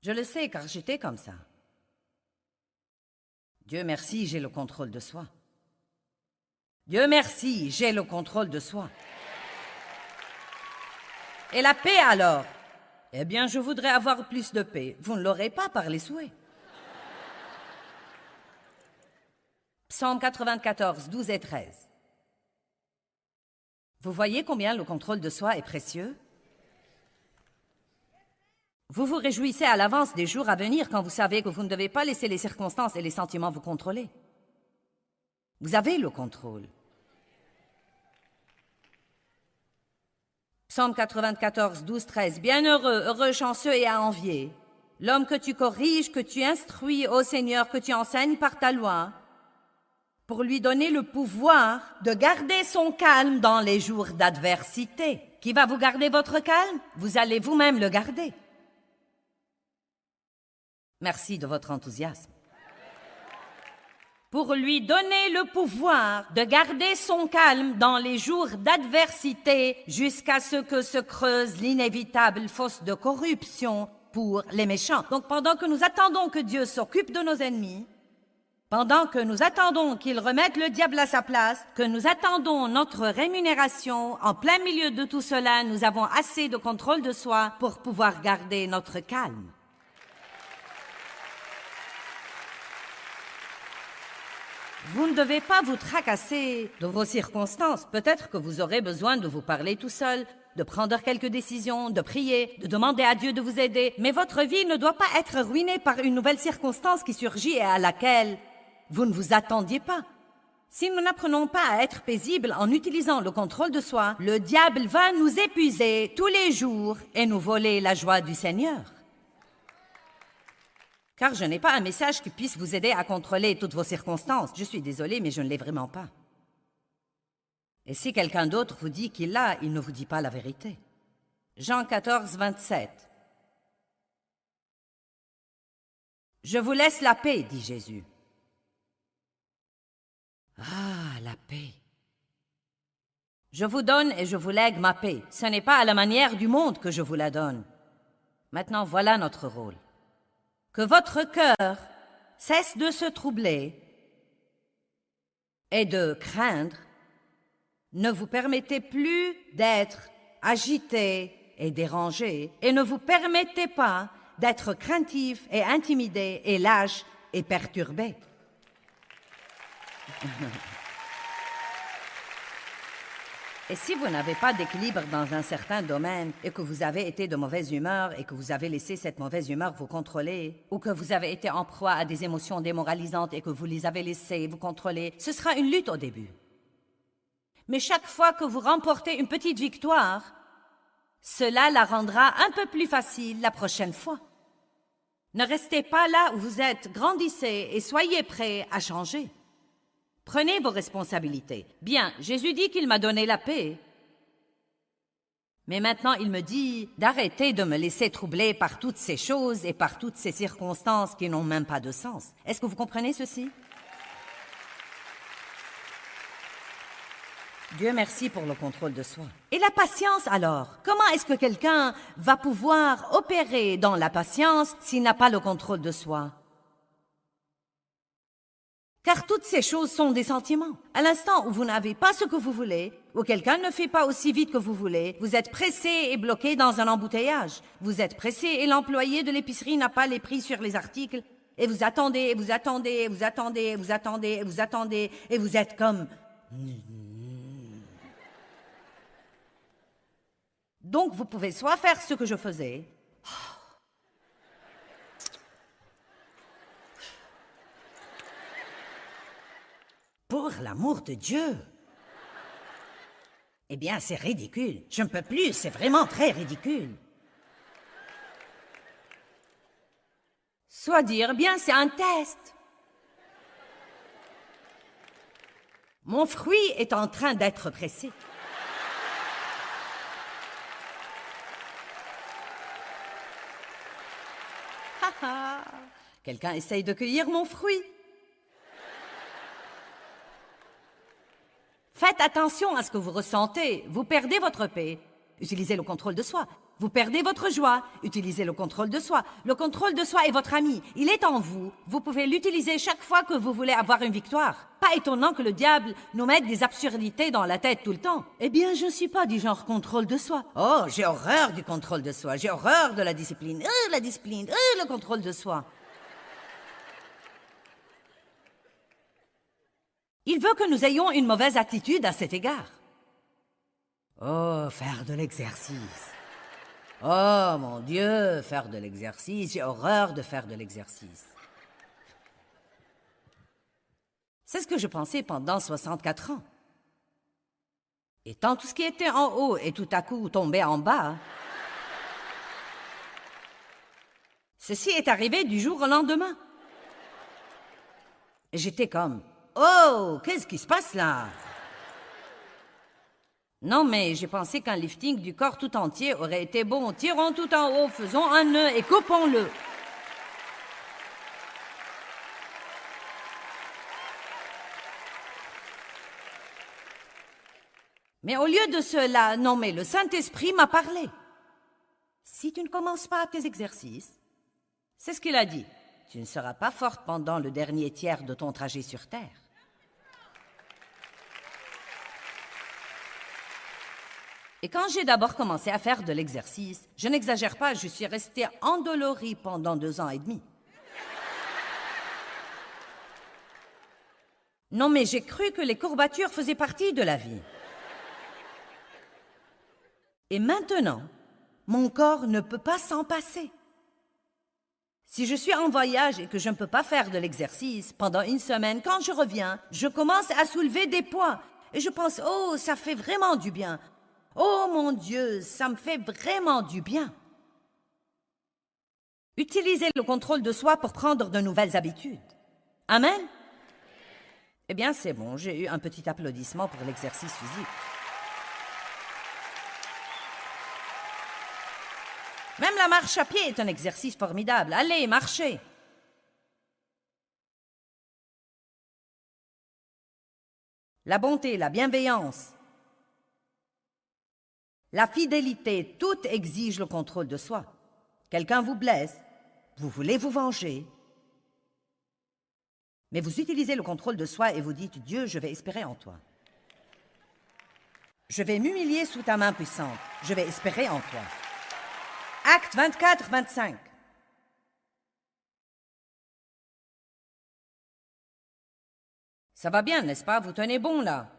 Je le sais car j'étais comme ça. Dieu merci, j'ai le contrôle de soi. Dieu merci, j'ai le contrôle de soi. Et la paix alors? Eh bien, je voudrais avoir plus de paix. Vous ne l'aurez pas par les souhaits. Psaume 94, 12 et 13. Vous voyez combien le contrôle de soi est précieux? Vous vous réjouissez à l'avance des jours à venir quand vous savez que vous ne devez pas laisser les circonstances et les sentiments vous contrôler. Vous avez le contrôle. Psaume 94, 12, 13. Bienheureux, heureux, chanceux et à envier, l'homme que tu corriges, que tu instruis, ô Seigneur, que tu enseignes par ta loi, pour lui donner le pouvoir de garder son calme dans les jours d'adversité. Qui va vous garder votre calme? Vous allez vous-même le garder. Merci de votre enthousiasme. Pour lui donner le pouvoir de garder son calme dans les jours d'adversité jusqu'à ce que se creuse l'inévitable fosse de corruption pour les méchants. Donc pendant que nous attendons que Dieu s'occupe de nos ennemis, pendant que nous attendons qu'il remette le diable à sa place, que nous attendons notre rémunération, en plein milieu de tout cela, nous avons assez de contrôle de soi pour pouvoir garder notre calme. Vous ne devez pas vous tracasser de vos circonstances. Peut-être que vous aurez besoin de vous parler tout seul, de prendre quelques décisions, de prier, de demander à Dieu de vous aider. Mais votre vie ne doit pas être ruinée par une nouvelle circonstance qui surgit et à laquelle vous ne vous attendiez pas. Si nous n'apprenons pas à être paisibles en utilisant le contrôle de soi, le diable va nous épuiser tous les jours et nous voler la joie du Seigneur. Car je n'ai pas un message qui puisse vous aider à contrôler toutes vos circonstances. Je suis désolée, mais je ne l'ai vraiment pas. Et si quelqu'un d'autre vous dit qu'il l'a, il ne vous dit pas la vérité. Jean 14, 27. « Je vous laisse la paix, dit Jésus. » Ah, la paix. « Je vous donne et je vous lègue ma paix. Ce n'est pas à la manière du monde que je vous la donne. » Maintenant, voilà notre rôle. Que votre cœur cesse de se troubler et de craindre, ne vous permettez plus d'être agité et dérangé, et ne vous permettez pas d'être craintif et intimidé et lâche et perturbé. Et si vous n'avez pas d'équilibre dans un certain domaine et que vous avez été de mauvaise humeur et que vous avez laissé cette mauvaise humeur vous contrôler, ou que vous avez été en proie à des émotions démoralisantes et que vous les avez laissées vous contrôler, ce sera une lutte au début. Mais chaque fois que vous remportez une petite victoire, cela la rendra un peu plus facile la prochaine fois. Ne restez pas là où vous êtes, grandissez et soyez prêts à changer. Prenez vos responsabilités. Bien, Jésus dit qu'il m'a donné la paix. Mais maintenant, il me dit d'arrêter de me laisser troubler par toutes ces choses et par toutes ces circonstances qui n'ont même pas de sens. Est-ce que vous comprenez ceci? Dieu merci pour le contrôle de soi. Et la patience alors? Comment est-ce que quelqu'un va pouvoir opérer dans la patience s'il n'a pas le contrôle de soi? Car toutes ces choses sont des sentiments. À l'instant où vous n'avez pas ce que vous voulez, où quelqu'un ne fait pas aussi vite que vous voulez, vous êtes pressé et bloqué dans un embouteillage. Vous êtes pressé et l'employé de l'épicerie n'a pas les prix sur les articles. Et vous attendez, et vous attendez, et vous attendez, et vous attendez, et vous attendez, et vous êtes comme... Donc vous pouvez soit faire ce que je faisais, pour l'amour de Dieu. Eh bien, c'est ridicule. Je ne peux plus, c'est vraiment très ridicule. Soit dire, bien, c'est un test. Mon fruit est en train d'être pressé. Quelqu'un essaye de cueillir mon fruit. Faites attention à ce que vous ressentez. Vous perdez votre paix. Utilisez le contrôle de soi. Vous perdez votre joie. Utilisez le contrôle de soi. Le contrôle de soi est votre ami. Il est en vous. Vous pouvez l'utiliser chaque fois que vous voulez avoir une victoire. Pas étonnant que le diable nous mette des absurdités dans la tête tout le temps.
Eh bien, je ne suis pas du genre contrôle de soi.
Oh, j'ai horreur du contrôle de soi. J'ai horreur de la discipline. Le contrôle de soi. Il veut que nous ayons une mauvaise attitude à cet égard. Oh, faire de l'exercice. Oh, mon Dieu, faire de l'exercice. J'ai horreur de faire de l'exercice. C'est ce que je pensais pendant 64 ans. Et tant tout ce qui était en haut et tout à coup tombait en bas. Ceci est arrivé du jour au lendemain. J'étais comme... Oh, qu'est-ce qui se passe là? Non, mais j'ai pensé qu'un lifting du corps tout entier aurait été bon. Tirons tout en haut, faisons un nœud et coupons-le. Mais au lieu de cela, non, mais le Saint-Esprit m'a parlé. Si tu ne commences pas tes exercices, c'est ce qu'il a dit. Tu ne seras pas forte pendant le dernier tiers de ton trajet sur Terre. Et quand j'ai d'abord commencé à faire de l'exercice, je n'exagère pas, je suis restée endolorie pendant 2 ans et demi. Non, mais j'ai cru que les courbatures faisaient partie de la vie. Et maintenant, mon corps ne peut pas s'en passer. Si je suis en voyage et que je ne peux pas faire de l'exercice pendant 1 semaine, quand je reviens, je commence à soulever des poids. Et je pense, oh, ça fait vraiment du bien. Oh mon Dieu, ça me fait vraiment du bien. Utilisez le contrôle de soi pour prendre de nouvelles habitudes. Amen? Eh bien, c'est bon, j'ai eu un petit applaudissement pour l'exercice physique. Même la marche à pied est un exercice formidable. Allez, marchez. La bonté, la bienveillance, la fidélité, tout exige le contrôle de soi. Quelqu'un vous blesse, vous voulez vous venger. Mais vous utilisez le contrôle de soi et vous dites « Dieu, je vais espérer en toi. Je vais m'humilier sous ta main puissante. Je vais espérer en toi. » Acte 24, 25. Ça va bien, n'est-ce pas? Vous tenez bon, là.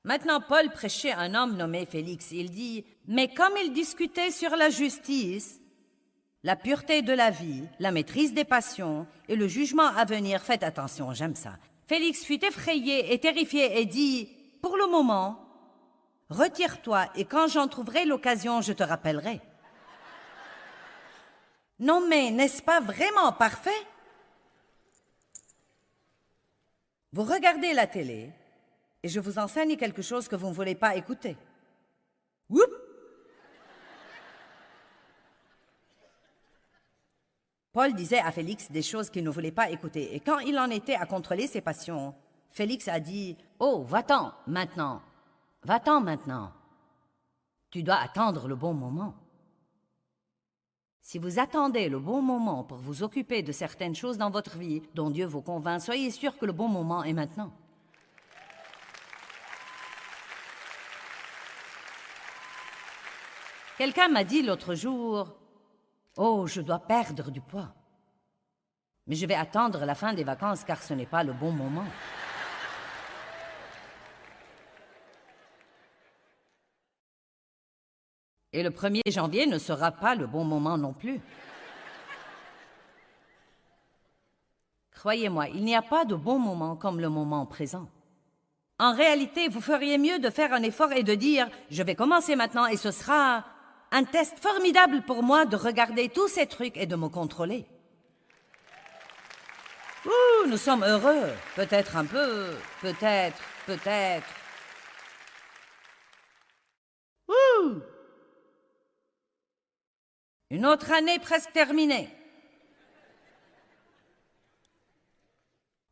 Maintenant, Paul prêchait un homme nommé Félix. Il dit, mais comme il discutait sur la justice, la pureté de la vie, la maîtrise des passions et le jugement à venir, faites attention, j'aime ça. Félix fut effrayé et terrifié et dit, pour le moment, retire-toi et quand j'en trouverai l'occasion, je te rappellerai. Non mais, n'est-ce pas vraiment parfait? Vous regardez la télé et je vous enseigne quelque chose que vous ne voulez pas écouter. Whoop! Paul disait à Félix des choses qu'il ne voulait pas écouter. Et quand il en était à contrôler ses passions, Félix a dit « Oh, va-t'en maintenant, va-t'en maintenant. Tu dois attendre le bon moment. » Si vous attendez le bon moment pour vous occuper de certaines choses dans votre vie dont Dieu vous convainc, soyez sûr que le bon moment est maintenant. Quelqu'un m'a dit l'autre jour, « Oh, je dois perdre du poids. Mais je vais attendre la fin des vacances car ce n'est pas le bon moment. » Et le 1er janvier ne sera pas le bon moment non plus. Croyez-moi, il n'y a pas de bon moment comme le moment présent. En réalité, vous feriez mieux de faire un effort et de dire « Je vais commencer maintenant et ce sera un test formidable pour moi de regarder tous ces trucs et de me contrôler. » Ouh, nous sommes heureux. Peut-être un peu, peut-être. Ouh! Une autre année presque terminée.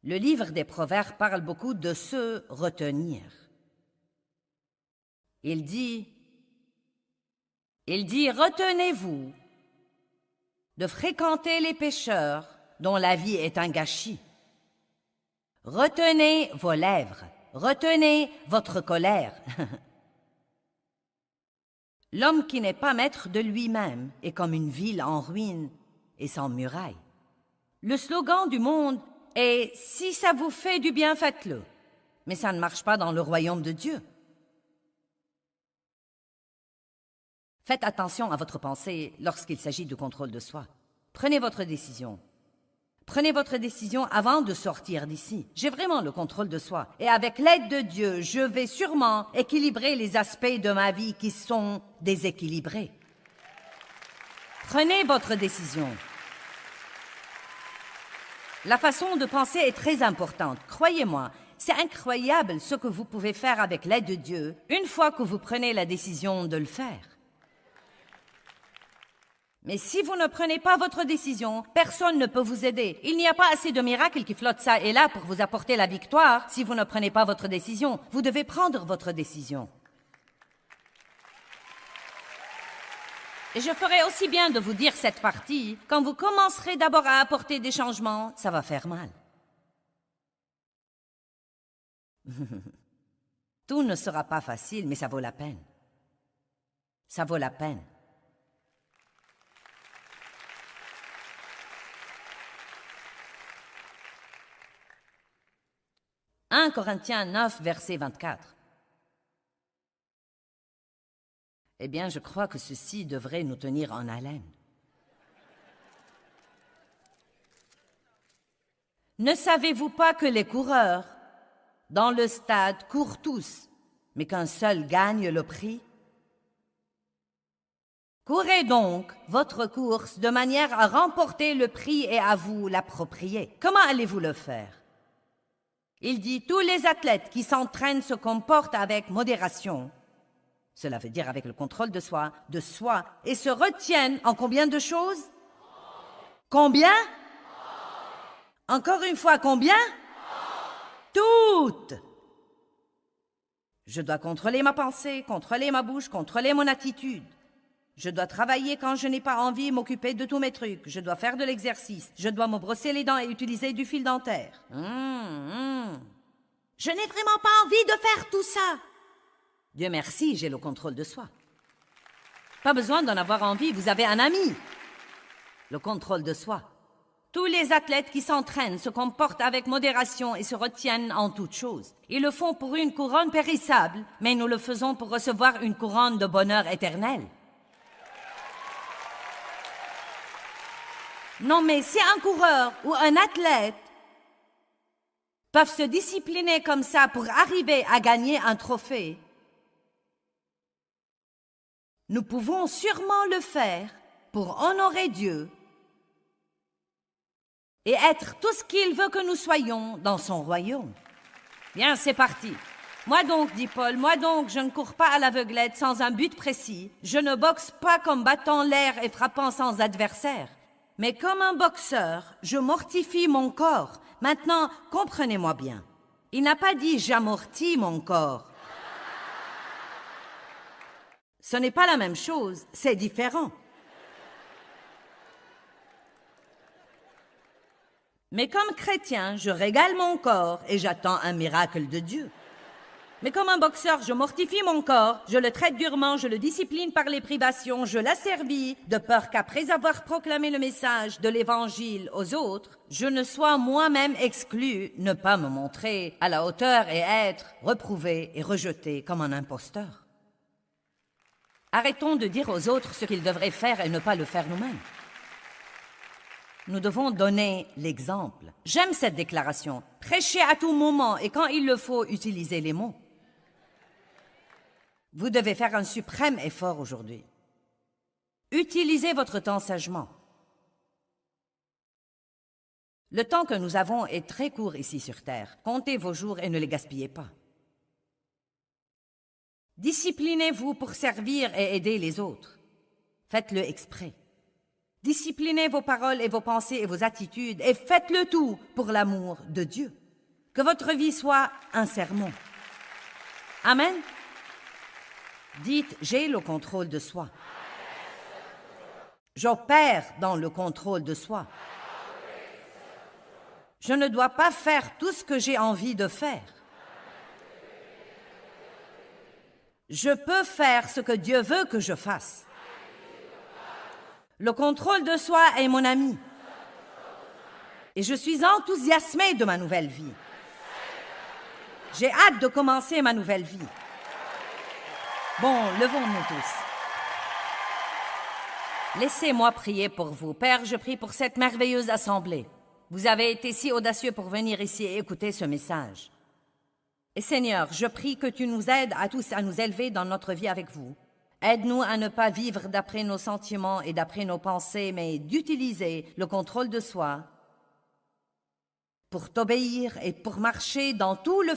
Le livre des Proverbes parle beaucoup de se retenir. Il dit, retenez-vous de fréquenter les pécheurs dont la vie est un gâchis. Retenez vos lèvres, retenez votre colère. L'homme qui n'est pas maître de lui-même est comme une ville en ruine et sans murailles. Le slogan du monde est « Si ça vous fait du bien, faites-le ». Mais ça ne marche pas dans le royaume de Dieu. Faites attention à votre pensée lorsqu'il s'agit du contrôle de soi. Prenez votre décision. Prenez votre décision avant de sortir d'ici. J'ai vraiment le contrôle de soi. Et avec l'aide de Dieu, je vais sûrement équilibrer les aspects de ma vie qui sont déséquilibrés. Prenez votre décision. La façon de penser est très importante. Croyez-moi, c'est incroyable ce que vous pouvez faire avec l'aide de Dieu une fois que vous prenez la décision de le faire. Mais si vous ne prenez pas votre décision, personne ne peut vous aider. Il n'y a pas assez de miracles qui flottent ça et là pour vous apporter la victoire si vous ne prenez pas votre décision. Vous devez prendre votre décision. Et je ferai aussi bien de vous dire cette partie. Quand vous commencerez d'abord à apporter des changements, ça va faire mal. Tout ne sera pas facile, mais ça vaut la peine. Ça vaut la peine. « 1 Corinthiens 9, verset 24. » Eh bien, je crois que ceci devrait nous tenir en haleine. Ne savez-vous pas que les coureurs, dans le stade, courent tous, mais qu'un seul gagne le prix? Courez donc votre course de manière à remporter le prix et à vous l'approprier. Comment allez-vous le faire? Il dit, tous les athlètes qui s'entraînent se comportent avec modération. Cela veut dire avec le contrôle de soi, et se retiennent en combien de choses? Combien? Encore une fois, combien? Toutes! Je dois contrôler ma pensée, contrôler ma bouche, contrôler mon attitude. Je dois travailler quand je n'ai pas envie, m'occuper de tous mes trucs. Je dois faire de l'exercice. Je dois me brosser les dents et utiliser du fil dentaire. Je n'ai vraiment pas envie de faire tout ça. Dieu merci, j'ai le contrôle de soi. Pas besoin d'en avoir envie, vous avez un ami. Le contrôle de soi. Tous les athlètes qui s'entraînent se comportent avec modération et se retiennent en toutes choses. Ils le font pour une couronne périssable, mais nous le faisons pour recevoir une couronne de bonheur éternel. Non, mais si un coureur ou un athlète peuvent se discipliner comme ça pour arriver à gagner un trophée, nous pouvons sûrement le faire pour honorer Dieu et être tout ce qu'il veut que nous soyons dans son royaume. Bien, c'est parti. Moi donc, dit Paul, moi donc, je ne cours pas à l'aveuglette sans un but précis. Je ne boxe pas comme battant l'air et frappant sans adversaire. Mais comme un boxeur, je mortifie mon corps. Maintenant, comprenez-moi bien. Il n'a pas dit « j'amortis mon corps ». Ce n'est pas la même chose, c'est différent. Mais comme chrétien, je régale mon corps et j'attends un miracle de Dieu. Mais comme un boxeur, je mortifie mon corps, je le traite durement, je le discipline par les privations, je l'asservis, de peur qu'après avoir proclamé le message de l'Évangile aux autres, je ne sois moi-même exclu, ne pas me montrer à la hauteur et être reprouvé et rejeté comme un imposteur. Arrêtons de dire aux autres ce qu'ils devraient faire et ne pas le faire nous-mêmes. Nous devons donner l'exemple. J'aime cette déclaration. Prêchez à tout moment et quand il le faut, utilisez les mots. Vous devez faire un suprême effort aujourd'hui. Utilisez votre temps sagement. Le temps que nous avons est très court ici sur Terre. Comptez vos jours et ne les gaspillez pas. Disciplinez-vous pour servir et aider les autres. Faites-le exprès. Disciplinez vos paroles et vos pensées et vos attitudes et faites-le tout pour l'amour de Dieu. Que votre vie soit un sermon. Amen. Dites, j'ai le contrôle de soi. J'opère dans le contrôle de soi. Je ne dois pas faire tout ce que j'ai envie de faire. Je peux faire ce que Dieu veut que je fasse. Le contrôle de soi est mon ami. Et je suis enthousiasmée de ma nouvelle vie. J'ai hâte de commencer ma nouvelle vie. Bon, levons-nous tous. Laissez-moi prier pour vous. Père, je prie pour cette merveilleuse assemblée. Vous avez été si audacieux pour venir ici et écouter ce message. Et Seigneur, je prie que tu nous aides à tous à nous élever dans notre vie avec vous. Aide-nous à ne pas vivre d'après nos sentiments et d'après nos pensées, mais d'utiliser le contrôle de soi pour t'obéir et pour marcher dans tout le